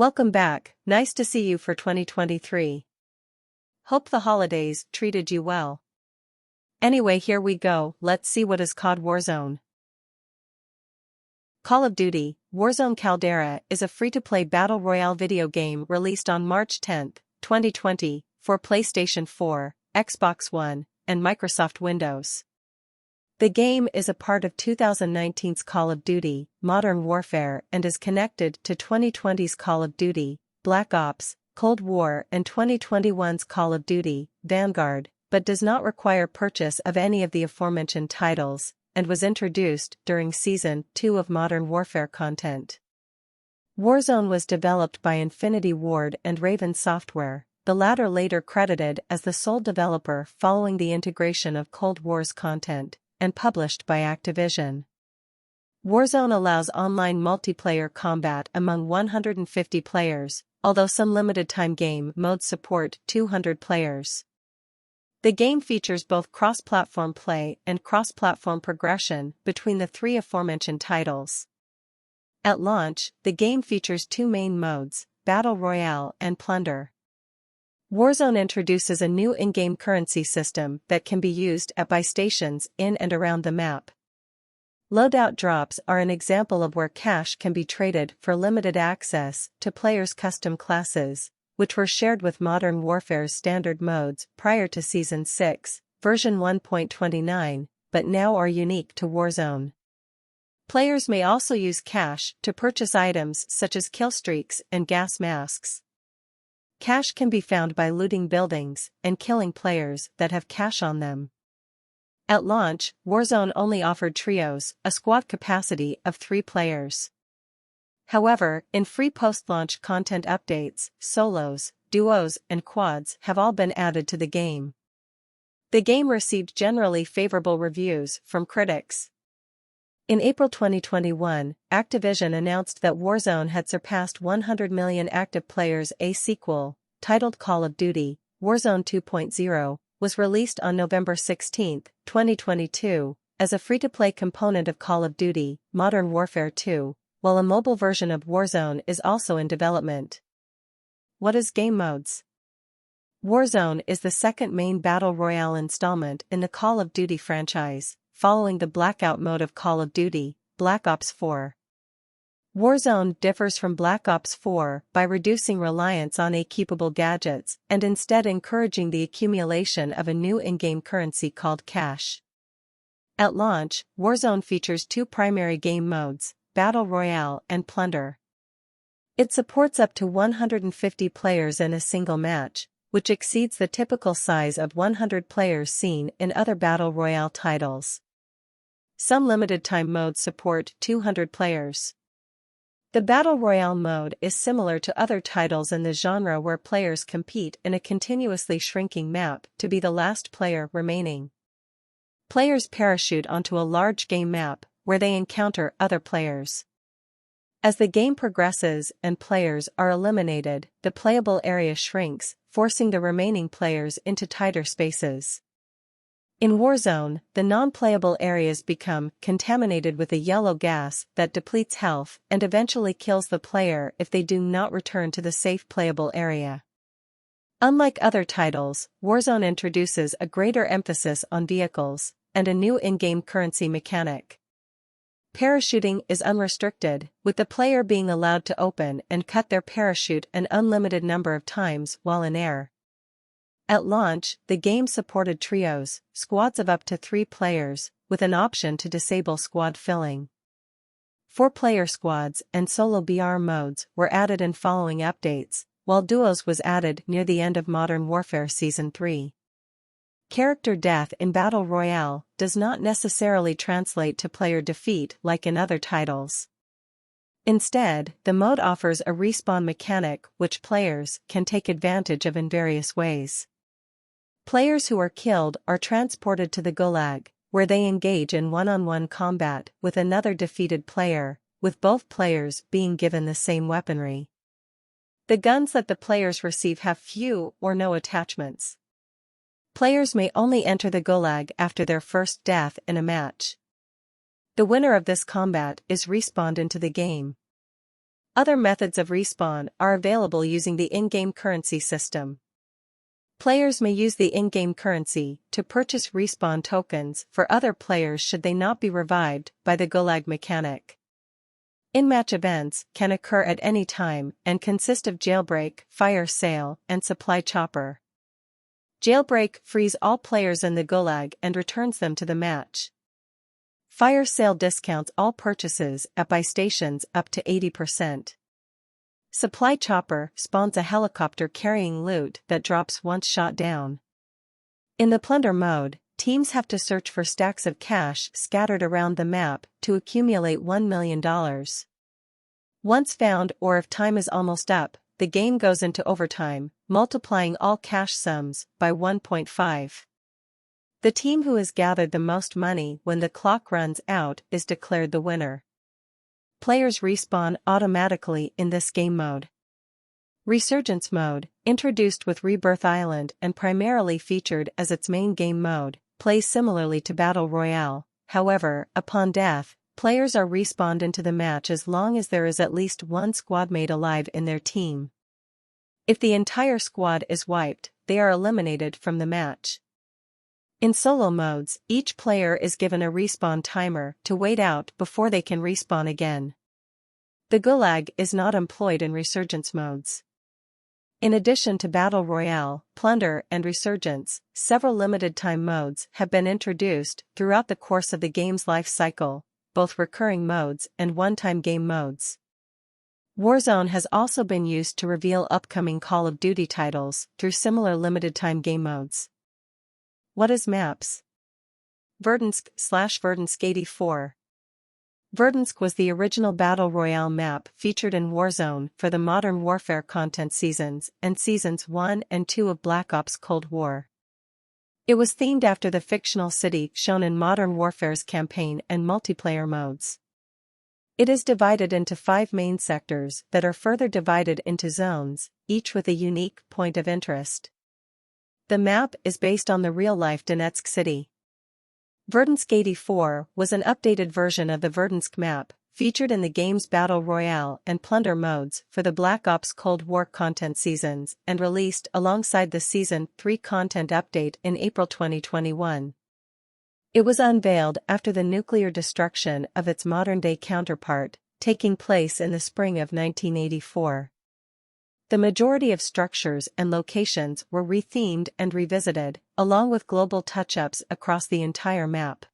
Welcome back, nice to see you for 2023. Hope the holidays treated you well. Anyway, here we go, let's see what is called Warzone. Call of Duty, Warzone Caldera is a free-to-play battle royale video game released on March 10, 2020, for PlayStation 4, Xbox One, and Microsoft Windows. The game is a part of 2019's Call of Duty, Modern Warfare and is connected to 2020's Call of Duty, Black Ops, Cold War and 2021's Call of Duty, Vanguard, but does not require purchase of any of the aforementioned titles, and was introduced during Season 2 of Modern Warfare content. Warzone was developed by Infinity Ward and Raven Software, the latter later credited as the sole developer following the integration of Cold War's content, and published by Activision. Warzone allows online multiplayer combat among 150 players, although some limited-time game modes support 200 players. The game features both cross-platform play and cross-platform progression between the three aforementioned titles. At launch, the game features two main modes, Battle Royale and Plunder. Warzone introduces a new in-game currency system that can be used at buy stations in and around the map. Loadout drops are an example of where cash can be traded for limited access to players' custom classes, which were shared with Modern Warfare's standard modes prior to Season 6, version 1.29, but now are unique to Warzone. Players may also use cash to purchase items such as killstreaks and gas masks. Cash can be found by looting buildings and killing players that have cash on them. At launch, Warzone only offered trios, a squad capacity of 3 players. However, in free post-launch content updates, solos, duos, and quads have all been added to the game. The game received generally favorable reviews from critics. In April 2021, Activision announced that Warzone had surpassed 100 million active players. A sequel, titled Call of Duty, Warzone 2.0, was released on November 16, 2022, as a free-to-play component of Call of Duty, Modern Warfare 2, while a mobile version of Warzone is also in development. What is game modes? Warzone is the second main battle royale installment in the Call of Duty franchise, following the Blackout mode of Call of Duty, Black Ops 4. Warzone differs from Black Ops 4 by reducing reliance on keepable gadgets and instead encouraging the accumulation of a new in-game currency called cash. At launch, Warzone features two primary game modes, Battle Royale and Plunder. It supports up to 150 players in a single match, which exceeds the typical size of 100 players seen in other Battle Royale titles. Some limited-time modes support 200 players. The Battle Royale mode is similar to other titles in the genre where players compete in a continuously shrinking map to be the last player remaining. Players parachute onto a large game map, where they encounter other players. As the game progresses and players are eliminated, the playable area shrinks, forcing the remaining players into tighter spaces. In Warzone, the non-playable areas become contaminated with a yellow gas that depletes health and eventually kills the player if they do not return to the safe playable area. Unlike other titles, Warzone introduces a greater emphasis on vehicles and a new in-game currency mechanic. Parachuting is unrestricted, with the player being allowed to open and cut their parachute an unlimited number of times while in air. At launch, the game supported trios, squads of up to 3 players, with an option to disable squad filling. 4-player squads and solo BR modes were added in following updates, while duos was added near the end of Modern Warfare Season 3. Character death in Battle Royale does not necessarily translate to player defeat like in other titles. Instead, the mode offers a respawn mechanic which players can take advantage of in various ways. Players who are killed are transported to the Gulag, where they engage in one-on-one combat with another defeated player, with both players being given the same weaponry. The guns that the players receive have few or no attachments. Players may only enter the Gulag after their first death in a match. The winner of this combat is respawned into the game. Other methods of respawn are available using the in-game currency system. Players may use the in-game currency to purchase respawn tokens for other players should they not be revived by the Gulag mechanic. In-match events can occur at any time and consist of Jailbreak, Fire Sale, and Supply Chopper. Jailbreak frees all players in the Gulag and returns them to the match. Fire Sale discounts all purchases at buy stations up to 80%. Supply Chopper spawns a helicopter carrying loot that drops once shot down. In the Plunder mode, teams have to search for stacks of cash scattered around the map to accumulate $1 million. Once found, or if time is almost up, the game goes into overtime, multiplying all cash sums by 1.5. The team who has gathered the most money when the clock runs out is declared the winner. Players respawn automatically in this game mode. Resurgence mode, introduced with Rebirth Island and primarily featured as its main game mode, plays similarly to Battle Royale. However, upon death, players are respawned into the match as long as there is at least one squadmate alive in their team. If the entire squad is wiped, they are eliminated from the match. In solo modes, each player is given a respawn timer to wait out before they can respawn again. The Gulag is not employed in Resurgence modes. In addition to Battle Royale, Plunder, and Resurgence, several limited-time modes have been introduced throughout the course of the game's life cycle, both recurring modes and one-time game modes. Warzone has also been used to reveal upcoming Call of Duty titles through similar limited-time game modes. What is maps? Verdansk/Verdansk 84. Verdansk was the original Battle Royale map featured in Warzone for the Modern Warfare content seasons and Seasons 1 and 2 of Black Ops Cold War. It was themed after the fictional city shown in Modern Warfare's campaign and multiplayer modes. It is divided into 5 main sectors that are further divided into zones, each with a unique point of interest. The map is based on the real-life Donetsk city. Verdansk 84 was an updated version of the Verdansk map, featured in the game's Battle Royale and Plunder modes for the Black Ops Cold War content seasons and released alongside the Season 3 content update in April 2021. It was unveiled after the nuclear destruction of its modern-day counterpart, taking place in the spring of 1984. The majority of structures and locations were rethemed and revisited, along with global touch-ups across the entire map.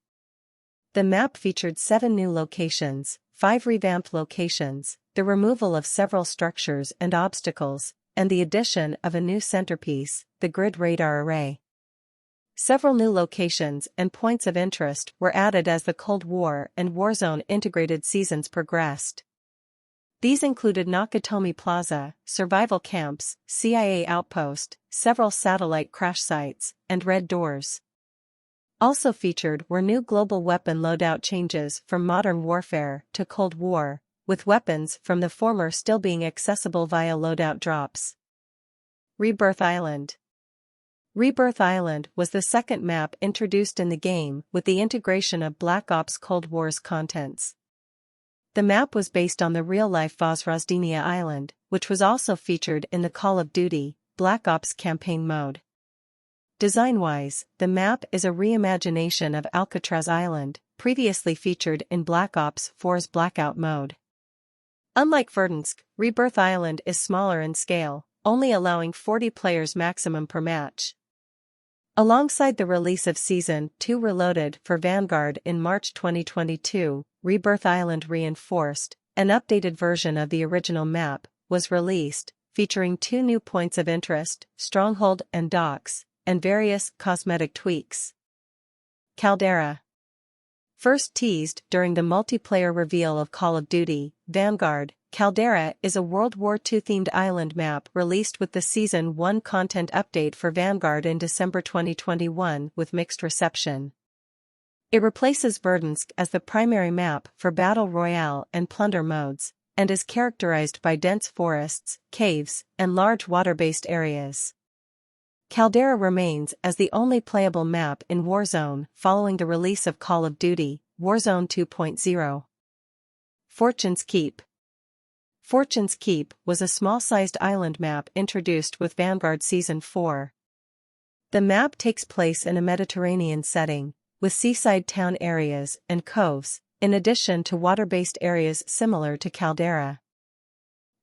The map featured 7 new locations, 5 revamped locations, the removal of several structures and obstacles, and the addition of a new centerpiece, the grid radar array. Several new locations and points of interest were added as the Cold War and Warzone integrated seasons progressed. These included Nakatomi Plaza, survival camps, CIA outpost, several satellite crash sites, and red doors. Also featured were new global weapon loadout changes from Modern Warfare to Cold War, with weapons from the former still being accessible via loadout drops. Rebirth Island. Rebirth Island was the second map introduced in the game with the integration of Black Ops Cold War's contents. The map was based on the real-life Vozrozhdeniya Island, which was also featured in the Call of Duty Black Ops campaign mode. Design-wise, the map is a reimagination of Alcatraz Island, previously featured in Black Ops 4's Blackout mode. Unlike Verdansk, Rebirth Island is smaller in scale, only allowing 40 players maximum per match. Alongside the release of Season 2 Reloaded for Vanguard in March 2022, Rebirth Island Reinforced, an updated version of the original map, was released, featuring 2 new points of interest, Stronghold and Docks, and various cosmetic tweaks. Caldera. First teased during the multiplayer reveal of Call of Duty Vanguard, Caldera is a World War II-themed island map released with the Season 1 content update for Vanguard in December 2021 with mixed reception. It replaces Verdansk as the primary map for Battle Royale and Plunder modes, and is characterized by dense forests, caves, and large water-based areas. Caldera remains as the only playable map in Warzone following the release of Call of Duty Warzone 2.0. Fortune's Keep. Fortune's Keep was a small-sized island map introduced with Vanguard Season 4. The map takes place in a Mediterranean setting, with seaside town areas and coves, in addition to water-based areas similar to Caldera.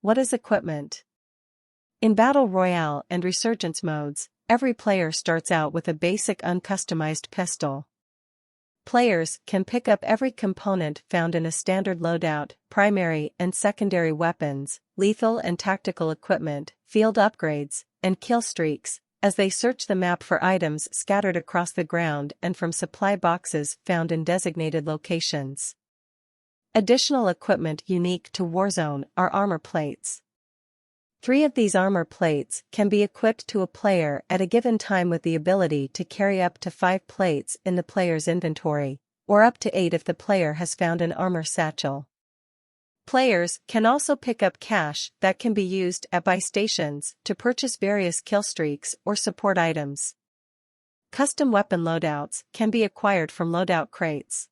What is equipment? In Battle Royale and Resurgence modes, every player starts out with a basic uncustomized pistol. Players can pick up every component found in a standard loadout, primary and secondary weapons, lethal and tactical equipment, field upgrades, and kill streaks, as they search the map for items scattered across the ground and from supply boxes found in designated locations. Additional equipment unique to Warzone are armor plates. 3 of these armor plates can be equipped to a player at a given time with the ability to carry up to 5 plates in the player's inventory, or up to 8 if the player has found an armor satchel. Players can also pick up cash that can be used at buy stations to purchase various kill streaks or support items. Custom weapon loadouts can be acquired from loadout crates.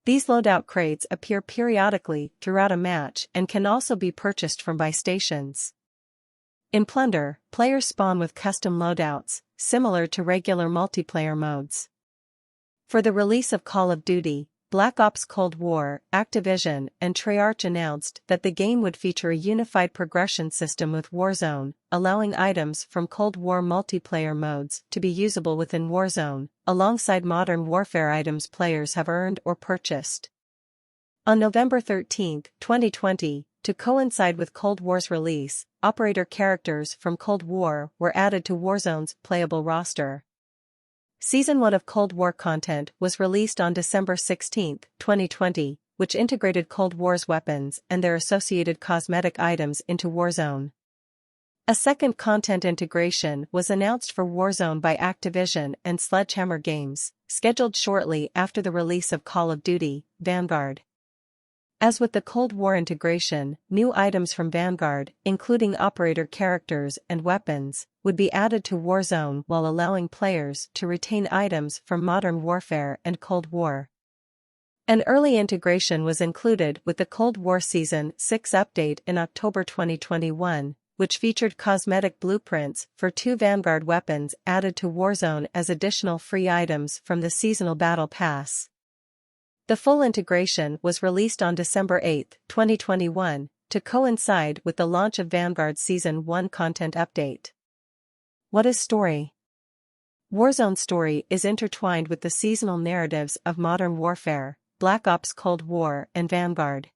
These loadout crates appear periodically throughout a match and can also be purchased from buy stations. In Plunder, players spawn with custom loadouts, similar to regular multiplayer modes. For the release of Call of Duty, Black Ops Cold War, Activision and Treyarch announced that the game would feature a unified progression system with Warzone, allowing items from Cold War multiplayer modes to be usable within Warzone, alongside Modern Warfare items players have earned or purchased. On November 13, 2020, to coincide with Cold War's release, operator characters from Cold War were added to Warzone's playable roster. Season 1 of Cold War content was released on December 16, 2020, which integrated Cold War's weapons and their associated cosmetic items into Warzone. A second content integration was announced for Warzone by Activision and Sledgehammer Games, scheduled shortly after the release of Call of Duty, Vanguard. As with the Cold War integration, new items from Vanguard, including operator characters and weapons, would be added to Warzone while allowing players to retain items from Modern Warfare and Cold War. An early integration was included with the Cold War Season 6 update in October 2021, which featured cosmetic blueprints for 2 Vanguard weapons added to Warzone as additional free items from the Seasonal Battle Pass. The full integration was released on December 8, 2021, to coincide with the launch of Vanguard Season 1 content update. What is story? Warzone's story is intertwined with the seasonal narratives of Modern Warfare, Black Ops Cold War and Vanguard.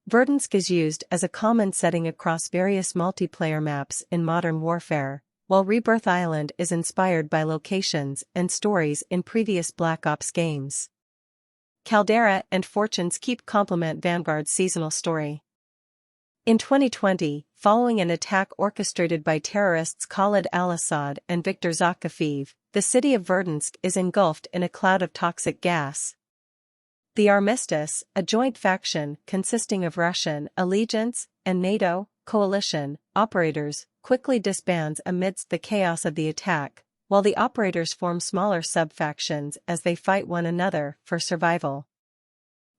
Verdansk is used as a common setting across various multiplayer maps in Modern Warfare, while Rebirth Island is inspired by locations and stories in previous Black Ops games. Caldera and Fortune's Keep complement Vanguard's seasonal story. In 2020, following an attack orchestrated by terrorists Khalid al-Assad and Viktor Zakhafiv, the city of Verdansk is engulfed in a cloud of toxic gas. The Armistice, a joint faction consisting of Russian allegiance and NATO coalition operators, quickly disbands amidst the chaos of the attack, while the operators form smaller sub-factions as they fight one another for survival.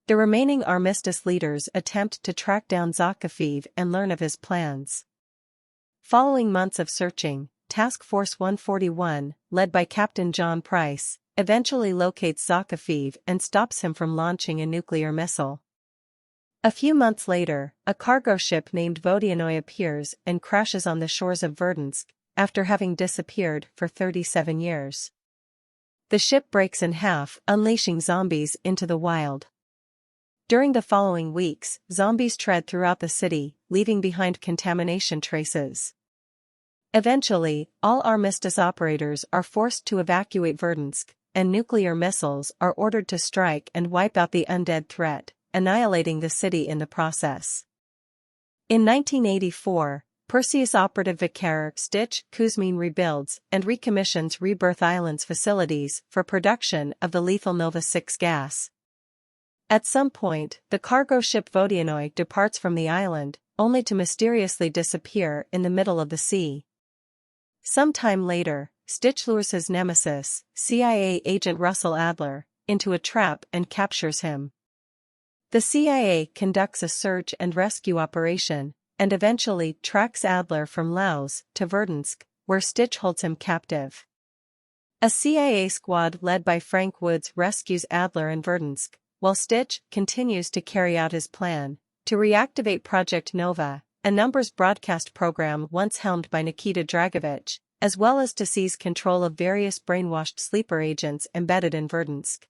The remaining Armistice leaders attempt to track down Zakhafiv and learn of his plans. Following months of searching, Task Force 141, led by Captain John Price, eventually locates Zakhafiv and stops him from launching a nuclear missile. A few months later, a cargo ship named Vodianoy appears and crashes on the shores of Verdansk, after having disappeared for 37 years. The ship breaks in half, unleashing zombies into the wild. During the following weeks, zombies tread throughout the city, leaving behind contamination traces. Eventually, all Armistice operators are forced to evacuate Verdansk, and nuclear missiles are ordered to strike and wipe out the undead threat, annihilating the city in the process. In 1984, Perseus operative Vicar Stitch Kuzmin rebuilds and recommissions Rebirth Island's facilities for production of the lethal Nova 6 gas. At some point, the cargo ship Vodianoy departs from the island, only to mysteriously disappear in the middle of the sea. Some time later, Stitch lures his nemesis, CIA agent Russell Adler, into a trap and captures him. The CIA conducts a search and rescue operation, and eventually tracks Adler from Laos to Verdansk, where Stitch holds him captive. A CIA squad led by Frank Woods rescues Adler in Verdansk, while Stitch continues to carry out his plan to reactivate Project Nova, a numbers broadcast program once helmed by Nikita Dragovich, as well as to seize control of various brainwashed sleeper agents embedded in Verdansk.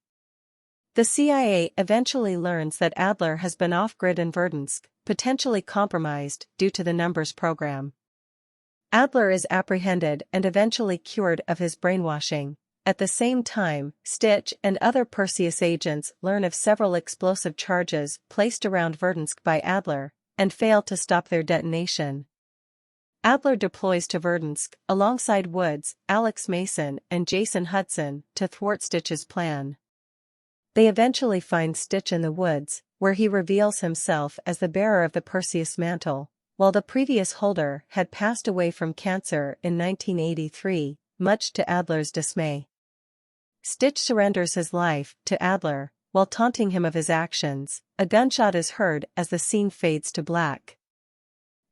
The CIA eventually learns that Adler has been off-grid in Verdansk, potentially compromised due to the numbers program. Adler is apprehended and eventually cured of his brainwashing. At the same time, Stitch and other Perseus agents learn of several explosive charges placed around Verdansk by Adler, and fail to stop their detonation. Adler deploys to Verdansk alongside Woods, Alex Mason, and Jason Hudson to thwart Stitch's plan. They eventually find Stitch in the woods, where he reveals himself as the bearer of the Perseus mantle, while the previous holder had passed away from cancer in 1983, much to Adler's dismay. Stitch surrenders his life to Adler, while taunting him of his actions. A gunshot is heard as the scene fades to black.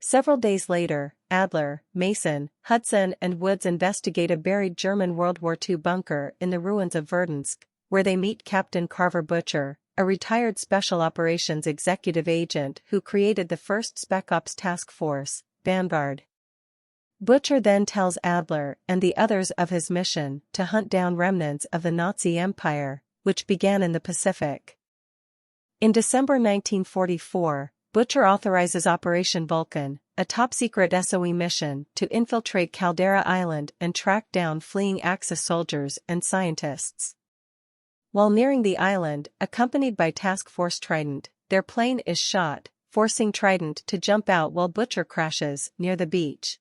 Several days later, Adler, Mason, Hudson and Woods investigate a buried German World War II bunker in the ruins of Verdansk, where they meet Captain Carver Butcher, a retired Special Operations executive agent who created the first Spec Ops task force, Vanguard. Butcher then tells Adler and the others of his mission to hunt down remnants of the Nazi Empire, which began in the Pacific. In December 1944, Butcher authorizes Operation Vulcan, a top-secret SOE mission to infiltrate Caldera Island and track down fleeing Axis soldiers and scientists. While nearing the island, accompanied by Task Force Trident, their plane is shot, forcing Trident to jump out while Butcher crashes near the beach.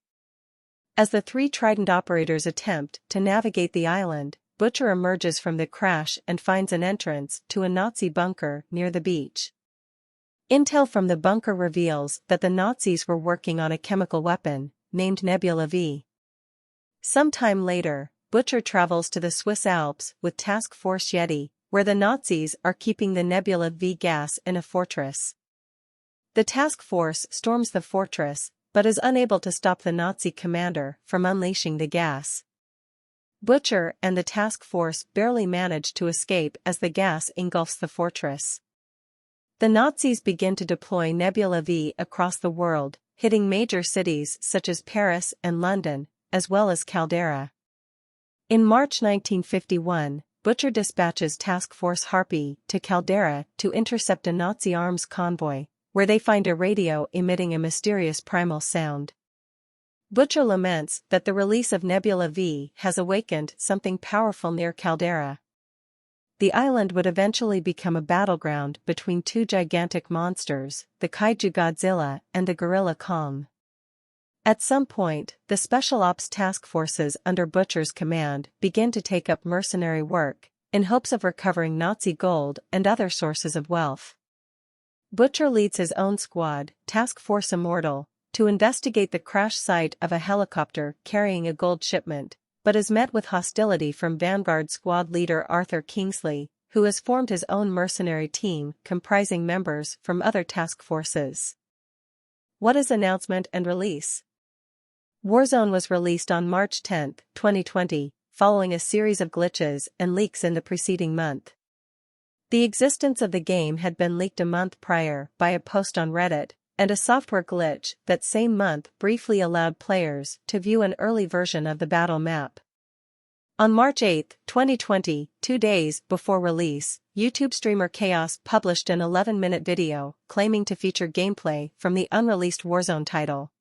As the three Trident operators attempt to navigate the island, Butcher emerges from the crash and finds an entrance to a Nazi bunker near the beach. Intel from the bunker reveals that the Nazis were working on a chemical weapon, named Nebula V. Sometime later, Butcher travels to the Swiss Alps with Task Force Yeti, where the Nazis are keeping the Nebula V gas in a fortress. The task force storms the fortress, but is unable to stop the Nazi commander from unleashing the gas. Butcher and the task force barely manage to escape as the gas engulfs the fortress. The Nazis begin to deploy Nebula V across the world, hitting major cities such as Paris and London, as well as Caldera. In March 1951, Butcher dispatches Task Force Harpy to Caldera to intercept a Nazi arms convoy, where they find a radio emitting a mysterious primal sound. Butcher laments that the release of Nebula V has awakened something powerful near Caldera. The island would eventually become a battleground between two gigantic monsters, the Kaiju Godzilla and the Gorilla Kong. At some point, the Special Ops task forces under Butcher's command begin to take up mercenary work, in hopes of recovering Nazi gold and other sources of wealth. Butcher leads his own squad, Task Force Immortal, to investigate the crash site of a helicopter carrying a gold shipment, but is met with hostility from Vanguard squad leader Arthur Kingsley, who has formed his own mercenary team comprising members from other task forces. What is announcement and release? Warzone was released on March 10, 2020, following a series of glitches and leaks in the preceding month. The existence of the game had been leaked a month prior by a post on Reddit, and a software glitch that same month briefly allowed players to view an early version of the battle map. On March 8, 2020, 2 days before release, YouTube streamer Chaos published an 11-minute video claiming to feature gameplay from the unreleased Warzone title.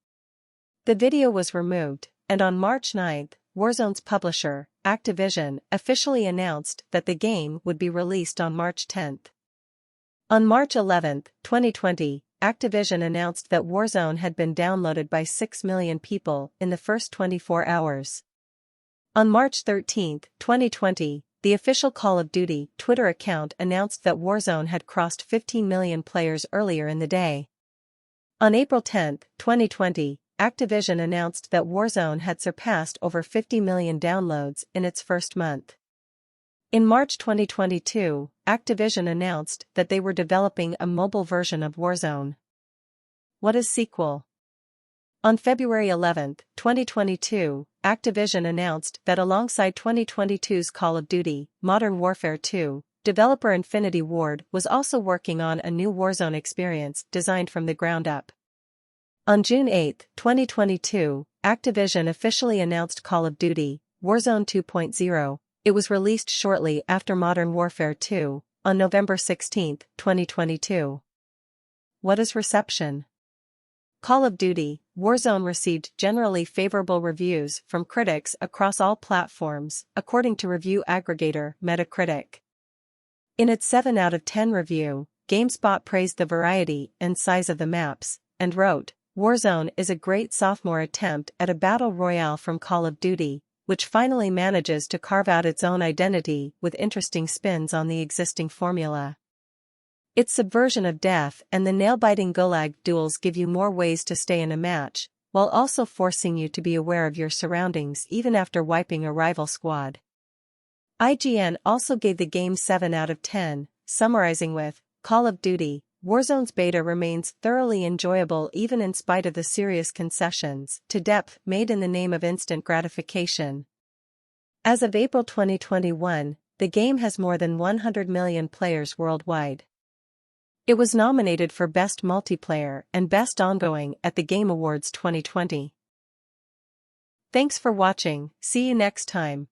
The video was removed, and on March 9, Warzone's publisher, Activision, officially announced that the game would be released on March 10. On March 11, 2020, Activision announced that Warzone had been downloaded by 6 million people in the first 24 hours. On March 13, 2020, the official Call of Duty Twitter account announced that Warzone had crossed 15 million players earlier in the day. On April 10, 2020, Activision announced that Warzone had surpassed over 50 million downloads in its first month. In March 2022, Activision announced that they were developing a mobile version of Warzone. What is sequel? On February 11, 2022, Activision announced that alongside 2022's Call of Duty: Modern Warfare 2, developer Infinity Ward was also working on a new Warzone experience designed from the ground up. On June 8, 2022, Activision officially announced Call of Duty: Warzone 2.0. It was released shortly after Modern Warfare 2, on November 16, 2022. What is reception? Call of Duty: Warzone received generally favorable reviews from critics across all platforms, according to review aggregator Metacritic. In its 7 out of 10 review, GameSpot praised the variety and size of the maps, and wrote, "Warzone is a great sophomore attempt at a battle royale from Call of Duty, which finally manages to carve out its own identity with interesting spins on the existing formula. Its subversion of death and the nail-biting gulag duels give you more ways to stay in a match, while also forcing you to be aware of your surroundings even after wiping a rival squad." IGN also gave the game 7 out of 10, summarizing with, "Call of Duty: Warzone's beta remains thoroughly enjoyable even in spite of the serious concessions to depth made in the name of instant gratification." As of April 2021, the game has more than 100 million players worldwide. It was nominated for Best Multiplayer and Best Ongoing at the Game Awards 2020. Thanks for watching, see you next time.